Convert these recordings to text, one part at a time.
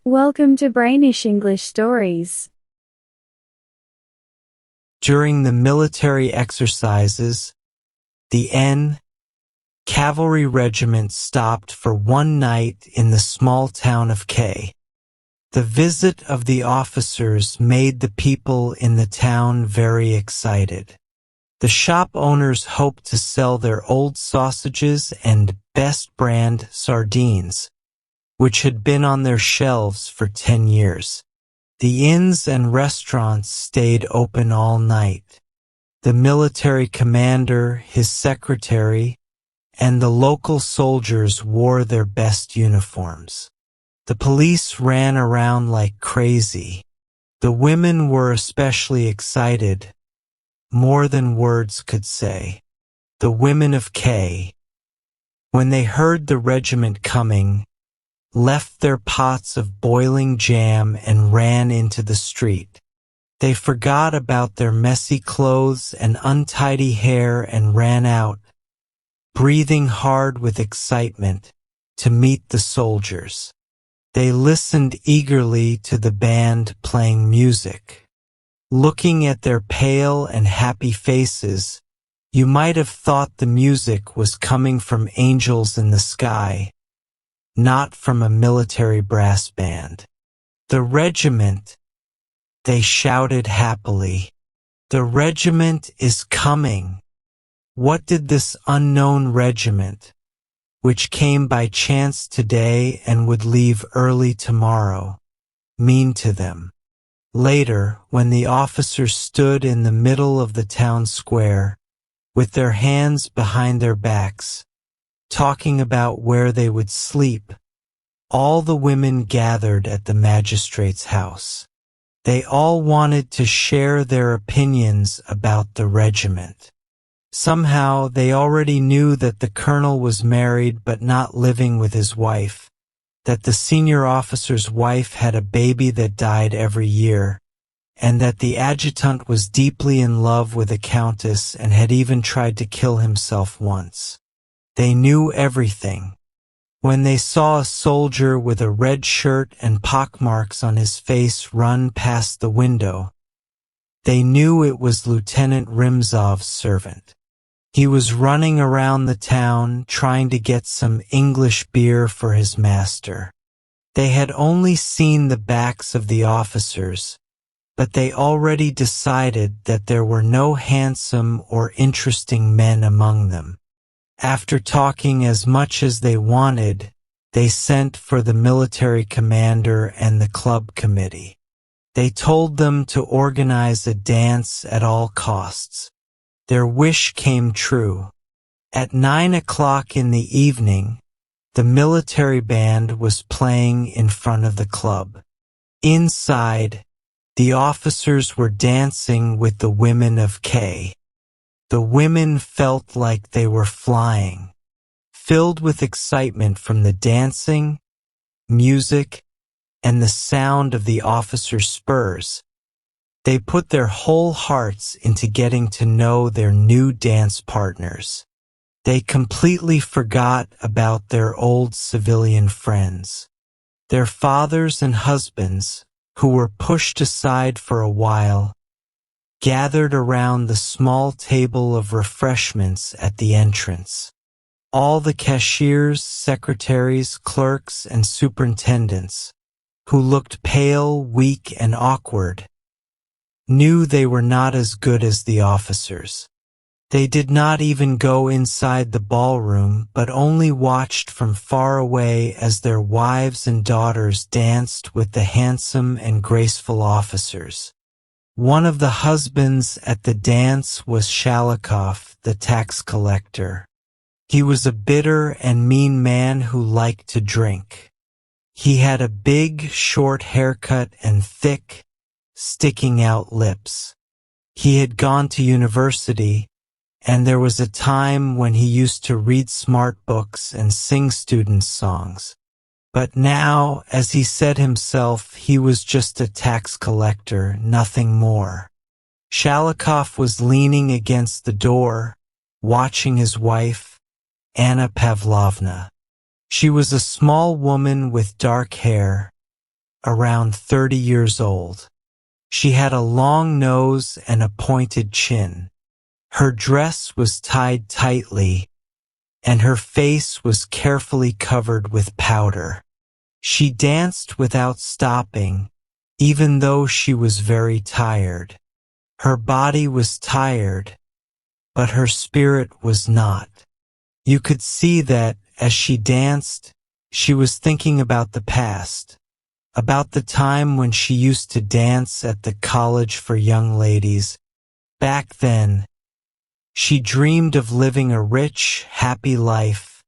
Welcome to Brainish English Stories. During the military exercises, the N Cavalry Regiment stopped for one night in the small town of K. The visit of the officers made the people in the town very excited. The shop owners hoped to sell their old sausages and best brand sardines, which had been on their shelves for 10 years. The inns and restaurants stayed open all night. The military commander, his secretary, and the local soldiers wore their best uniforms. The police ran around like crazy. The women were especially excited, more than words could say. The women of K, when they heard the regiment coming, left their pots of boiling jam and ran into the street. They forgot about their messy clothes and untidy hair and ran out, breathing hard with excitement, to meet the soldiers. They listened eagerly to the band playing music. Looking at their pale and happy faces, you might have thought the music was coming from angels in the sky, not from a military brass band. The regiment, they shouted happily. The regiment is coming. What did this unknown regiment, which came by chance today and would leave early tomorrow, mean to them? Later, when the officers stood in the middle of the town square, with their hands behind their backs, talking about where they would sleep, all the women gathered at the magistrate's house. They all wanted to share their opinions about the regiment. Somehow they already knew that the colonel was married but not living with his wife, that the senior officer's wife had a baby that died every year, and that the adjutant was deeply in love with a countess and had even tried to kill himself once. They knew everything. When they saw a soldier with a red shirt and pockmarks on his face run past the window, they knew it was Lieutenant Rimzov's servant. He was running around the town trying to get some English beer for his master. They had only seen the backs of the officers, but they already decided that there were no handsome or interesting men among them. After talking as much as they wanted, they sent for the military commander and the club committee. They told them to organize a dance at all costs. Their wish came true. At 9 o'clock in the evening, the military band was playing in front of the club. Inside, the officers were dancing with the women of K. The women felt like they were flying, filled with excitement from the dancing, music, and the sound of the officers' spurs. They put their whole hearts into getting to know their new dance partners. They completely forgot about their old civilian friends. Their fathers and husbands, who were pushed aside for a while, gathered around the small table of refreshments at the entrance. All the cashiers, secretaries, clerks, and superintendents, who looked pale, weak, and awkward, knew they were not as good as the officers. They did not even go inside the ballroom, but only watched from far away as their wives and daughters danced with the handsome and graceful officers. One of the husbands at the dance was Shalikov, the tax collector. He was a bitter and mean man who liked to drink. He had a big, short haircut and thick, sticking out lips. He had gone to university, and there was a time when he used to read smart books and sing students' songs. But now, as he said himself, he was just a tax collector, nothing more. Shalikov was leaning against the door, watching his wife, Anna Pavlovna. She was a small woman with dark hair, around 30 years old. She had a long nose and a pointed chin. Her dress was tied tightly, and her face was carefully covered with powder. She danced without stopping, even though she was very tired. Her body was tired, but her spirit was not. You could see that, as she danced, she was thinking about the past, about the time when she used to dance at the college for young ladies. Back then, she dreamed of living a rich, happy life,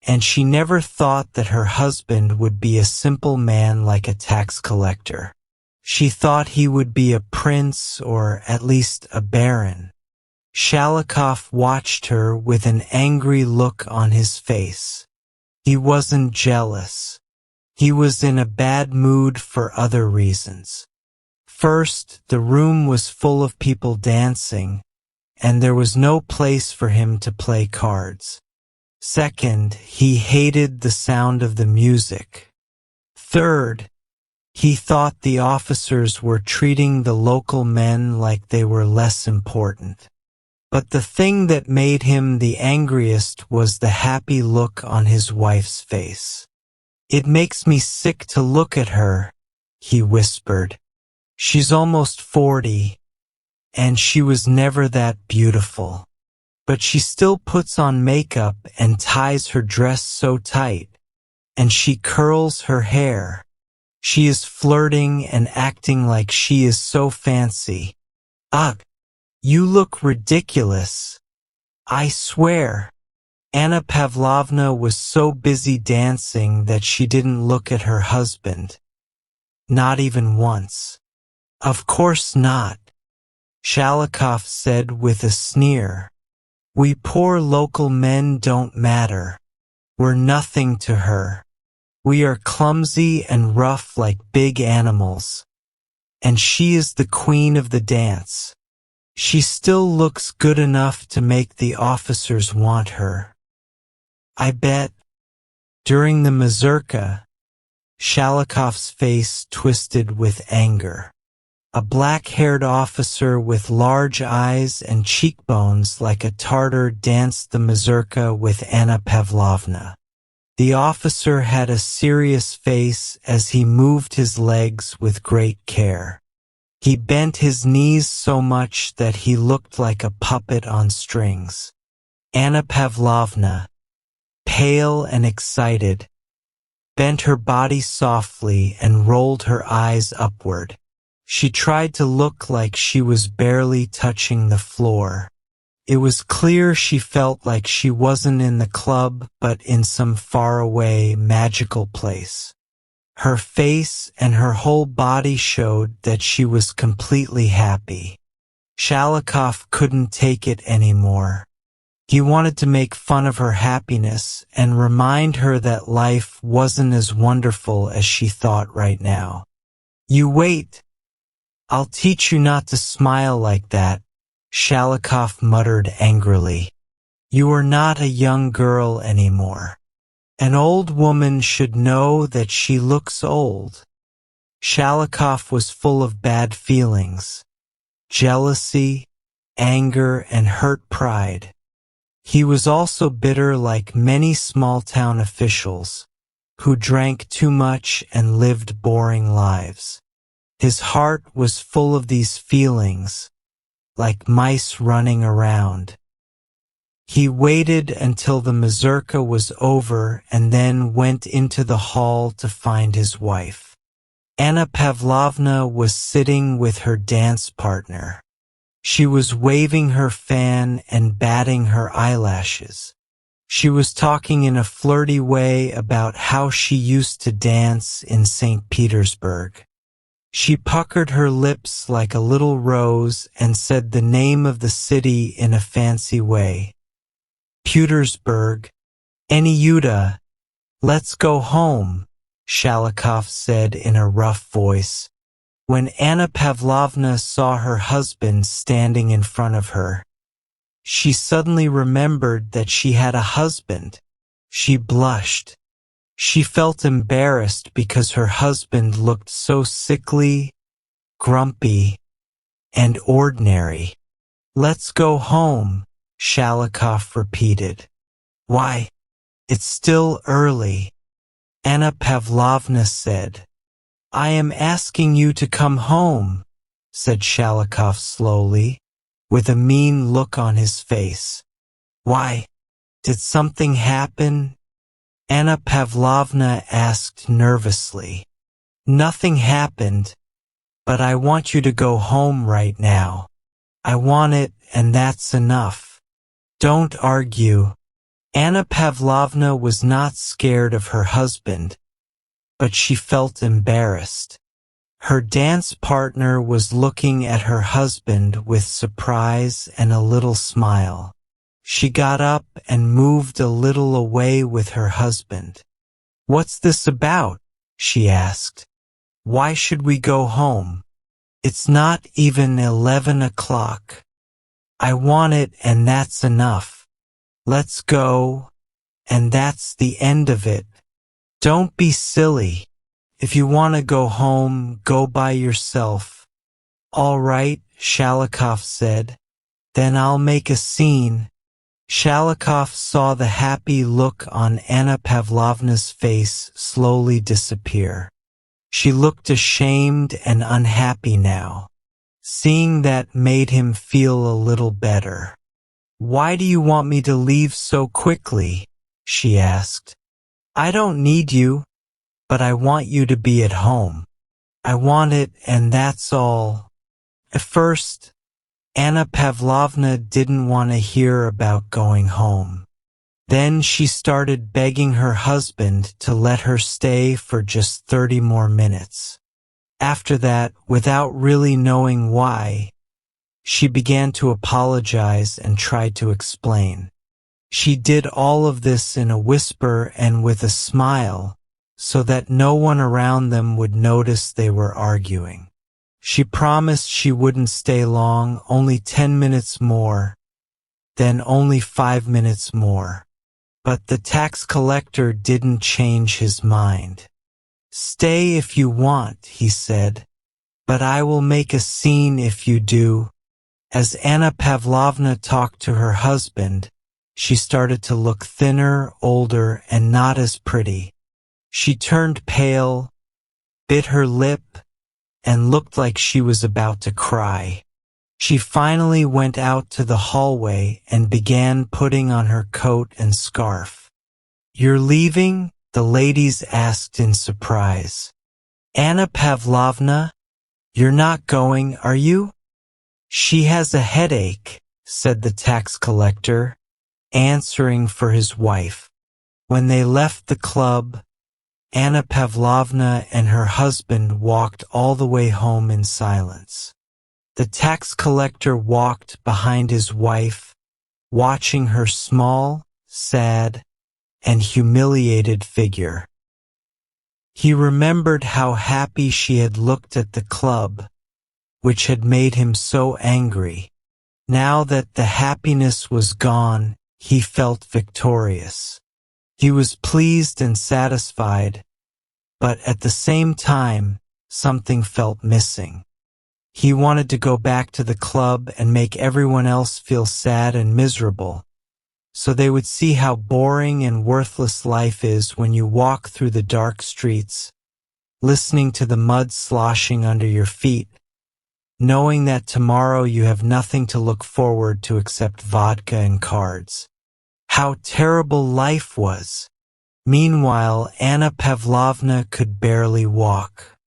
and she never thought that her husband would be a simple man like a tax collector. She thought he would be a prince or at least a baron. Shalikov watched her with an angry look on his face. He wasn't jealous. He was in a bad mood for other reasons. First, the room was full of people dancing, and there was no place for him to play cards. Second, he hated the sound of the music. Third, he thought the officers were treating the local men like they were less important. But the thing that made him the angriest was the happy look on his wife's face. "It makes me sick to look at her," he whispered. "She's almost 40, and she was never that beautiful. But she still puts on makeup and ties her dress so tight, and she curls her hair. She is flirting and acting like she is so fancy. Ugh, you look ridiculous. I swear." Anna Pavlovna was so busy dancing that she didn't look at her husband. Not even once. "Of course not," Shalikov said with a sneer. "We poor local men don't matter. We're nothing to her. We are clumsy and rough like big animals. And she is the queen of the dance. She still looks good enough to make the officers want her. I bet." During the mazurka, Shalikov's face twisted with anger. A black-haired officer with large eyes and cheekbones like a Tartar danced the mazurka with Anna Pavlovna. The officer had a serious face as he moved his legs with great care. He bent his knees so much that he looked like a puppet on strings. Anna Pavlovna, pale and excited, bent her body softly and rolled her eyes upward. She tried to look like she was barely touching the floor. It was clear she felt like she wasn't in the club but in some faraway, magical place. Her face and her whole body showed that she was completely happy. Shalikov couldn't take it anymore. He wanted to make fun of her happiness and remind her that life wasn't as wonderful as she thought right now. "You wait. I'll teach you not to smile like that," Shalikov muttered angrily. "You are not a young girl anymore. An old woman should know that she looks old." Shalikov was full of bad feelings, jealousy, anger, and hurt pride. He was also bitter like many small-town officials, who drank too much and lived boring lives. His heart was full of these feelings, like mice running around. He waited until the mazurka was over and then went into the hall to find his wife. Anna Pavlovna was sitting with her dance partner. She was waving her fan and batting her eyelashes. She was talking in a flirty way about how she used to dance in St. Petersburg. She puckered her lips like a little rose and said the name of the city in a fancy way. "Petersburg, Anyuta, let's go home," Shalikov said in a rough voice. When Anna Pavlovna saw her husband standing in front of her, she suddenly remembered that she had a husband. She blushed. She felt embarrassed because her husband looked so sickly, grumpy, and ordinary. "Let's go home," Shalikov repeated. "Why, it's still early," Anna Pavlovna said. "I am asking you to come home," said Shalikov slowly, with a mean look on his face. "Why, did something happen?" Anna Pavlovna asked nervously. "Nothing happened, but I want you to go home right now. I want it, and that's enough. Don't argue." Anna Pavlovna was not scared of her husband, but she felt embarrassed. Her dance partner was looking at her husband with surprise and a little smile. She got up and moved a little away with her husband. "What's this about?" she asked. "Why should we go home? It's not even 11 o'clock. I want it, and that's enough. Let's go, and that's the end of it. Don't be silly. If you want to go home, go by yourself." "All right," Shalikov said. "Then I'll make a scene." Shalikov saw the happy look on Anna Pavlovna's face slowly disappear. She looked ashamed and unhappy now. Seeing that made him feel a little better. "Why do you want me to leave so quickly?" she asked. "I don't need you, but I want you to be at home. I want it, and that's all." At first, Anna Pavlovna didn't want to hear about going home. Then she started begging her husband to let her stay for just 30 more minutes. After that, without really knowing why, she began to apologize and tried to explain. She did all of this in a whisper and with a smile, so that no one around them would notice they were arguing. She promised she wouldn't stay long, only 10 minutes more, then only 5 minutes more. But the tax collector didn't change his mind. "Stay if you want," he said, "but I will make a scene if you do." As Anna Pavlovna talked to her husband, she started to look thinner, older, and not as pretty. She turned pale, bit her lip, and looked like she was about to cry. She finally went out to the hallway and began putting on her coat and scarf. "You're leaving?" the ladies asked in surprise. "Anna Pavlovna, you're not going, are you?" "She has a headache," said the tax collector, answering for his wife. When they left the club, Anna Pavlovna and her husband walked all the way home in silence. The tax collector walked behind his wife, watching her small, sad, and humiliated figure. He remembered how happy she had looked at the club, which had made him so angry. Now that the happiness was gone, he felt victorious. He was pleased and satisfied, but at the same time, something felt missing. He wanted to go back to the club and make everyone else feel sad and miserable, so they would see how boring and worthless life is when you walk through the dark streets, listening to the mud sloshing under your feet, knowing that tomorrow you have nothing to look forward to except vodka and cards. How terrible life was! Meanwhile, Anna Pavlovna could barely walk.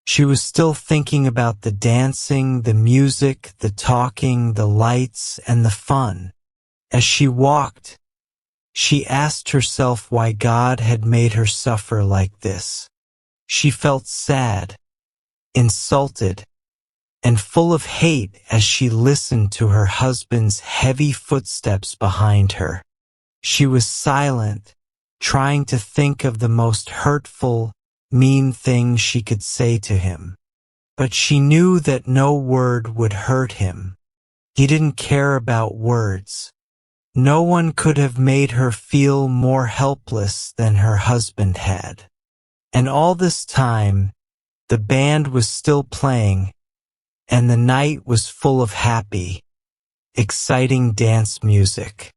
She was still thinking about the dancing, the music, the talking, the lights, and the fun. As she walked, she asked herself why God had made her suffer like this. She felt sad, insulted, and full of hate as she listened to her husband's heavy footsteps behind her. She was silent, trying to think of the most hurtful, mean thing she could say to him. But she knew that no word would hurt him. He didn't care about words. No one could have made her feel more helpless than her husband had. And all this time, the band was still playing, and the night was full of happy, exciting dance music.